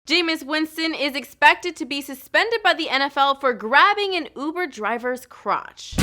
Jameis Winston is expected to be suspended by the NFL for grabbing an Uber driver's crotch.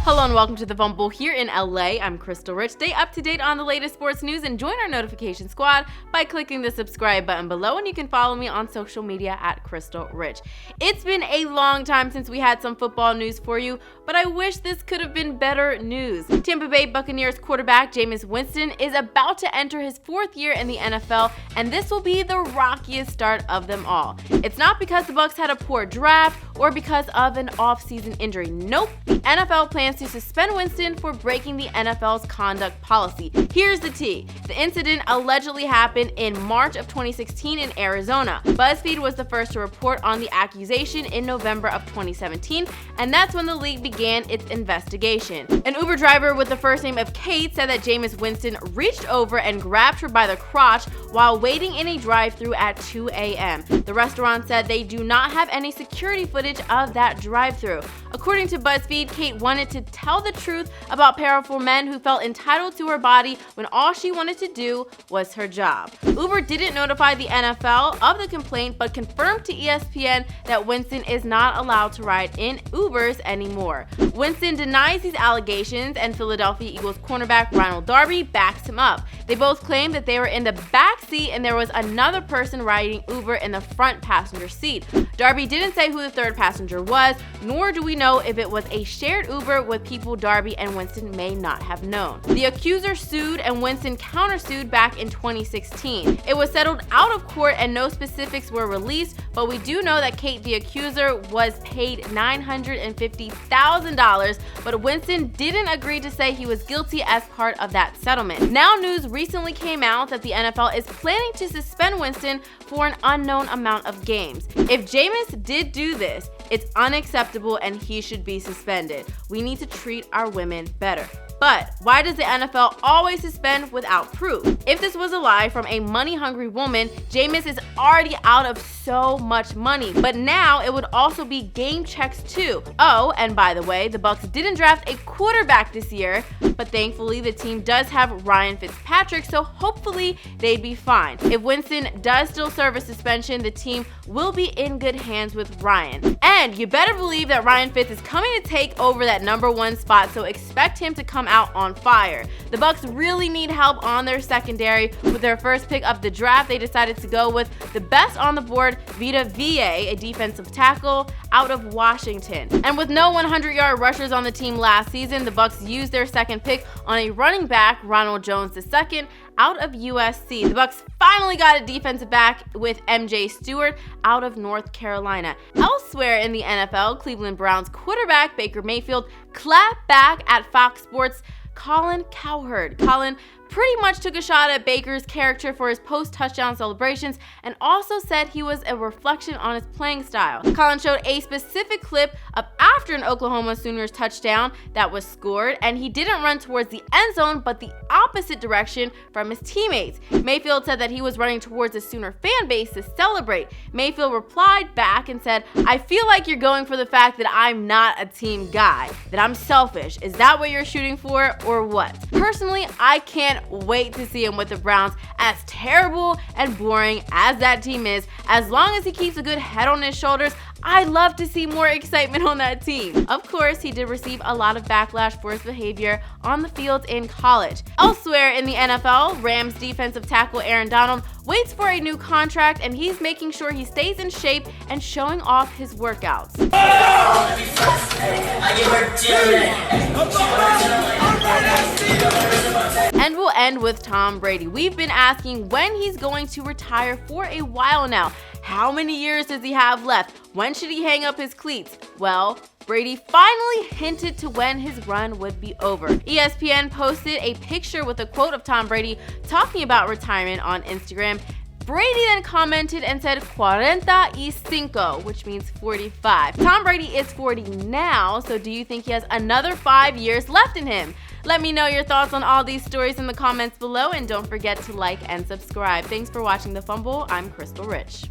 Hello and welcome to the Fumble here in LA. I'm Crystal Rich. Stay up to date on the latest sports news and join our notification squad by clicking the subscribe button below, and you can follow me on social media at Crystal Rich. It's been a long time since we had some football news for you, but I wish this could have been better news. Tampa Bay Buccaneers quarterback Jameis Winston is about to enter his fourth year in the NFL, and this will be the rockiest start of them all. It's not because the Bucs had a poor draft or because of an off-season injury. Nope. The NFL plans to suspend Winston for breaking the NFL's conduct policy. Here's the tea. The incident allegedly happened in March of 2016 in Arizona. BuzzFeed was the first to report on the accusation in November of 2017, and that's when the league began its investigation. An Uber driver with the first name of Kate said that Jameis Winston reached over and grabbed her by the crotch while waiting in a drive-thru at 2 a.m. The restaurant said they do not have any security footage of that drive-thru. According to BuzzFeed, Kate wanted to tell the truth about powerful men who felt entitled to her body when all she wanted to do was her job. Uber didn't notify the NFL of the complaint, but confirmed to ESPN that Winston is not allowed to ride in Ubers anymore. Winston denies these allegations, and Philadelphia Eagles cornerback Ronald Darby backs him up. They both claim that they were in the back seat and there was another person riding Uber in the front passenger seat. Darby didn't say who the third passenger was, nor do we know if it was a shared Uber with people Darby and Winston may not have known. The accuser sued and Winston countersued back in 2016. It was settled out of court and no specifics were released, but we do know that Kate, the accuser, was paid $950,000, but Winston didn't agree to say he was guilty as part of that settlement. Now news recently came out that the NFL is planning to suspend Winston for an unknown amount of games. If Jameis did do this, it's unacceptable and he should be suspended. We need to treat our women better. But why does the NFL always suspend without proof? If this was a lie from a money-hungry woman, Jameis is already out of so much money. But now it would also be game checks too. Oh, and by the way, the Bucs didn't draft a quarterback this year, but thankfully the team does have Ryan Fitzpatrick, so hopefully they'd be fine. If Winston does still serve a suspension, the team will be in good hands with Ryan. And you better believe that Ryan Fitz is coming to take over that number one spot, so expect him to come out on fire. The Bucs really need help on their secondary. With their first pick of the draft, they decided to go with the best on the board, Vita Vea, a defensive tackle out of Washington. And with no 100-yard rushers on the team last season, the Bucs used their second pick on a running back, Ronald Jones II, out of USC. The Bucs finally got a defensive back with MJ Stewart out of North Carolina. Elsewhere in the NFL, Cleveland Browns quarterback Baker Mayfield clapped back at Fox Sports' Colin Cowherd. Colin pretty much took a shot at Baker's character for his post-touchdown celebrations and also said he was a reflection on his playing style. Colin showed a specific clip of after an Oklahoma Sooners touchdown that was scored, and he didn't run towards the end zone but the opposite direction from his teammates. Mayfield said that he was running towards the Sooner fan base to celebrate. Mayfield replied back and said, "I feel like you're going for the fact that I'm not a team guy, that I'm selfish. Is that what you're shooting for or what?" Personally, I can't wait to see him with the Browns, as terrible and boring as that team is. As long as he keeps a good head on his shoulders, I'd love to see more excitement on that team. Of course, he did receive a lot of backlash for his behavior on the field in college. Elsewhere in the NFL, Rams defensive tackle Aaron Donald waits for a new contract, and he's making sure he stays in shape and showing off his workouts. And we'll end with Tom Brady. We've been asking when he's going to retire for a while now. How many years does he have left? When should he hang up his cleats? Well, Brady finally hinted to when his run would be over. ESPN posted a picture with a quote of Tom Brady talking about retirement on Instagram. Brady then commented and said 45, which means 45. Tom Brady is 40 now, so do you think he has another 5 years left in him? Let me know your thoughts on all these stories in the comments below, and don't forget to like and subscribe. Thanks for watching The Fumble. I'm Crystal Rich.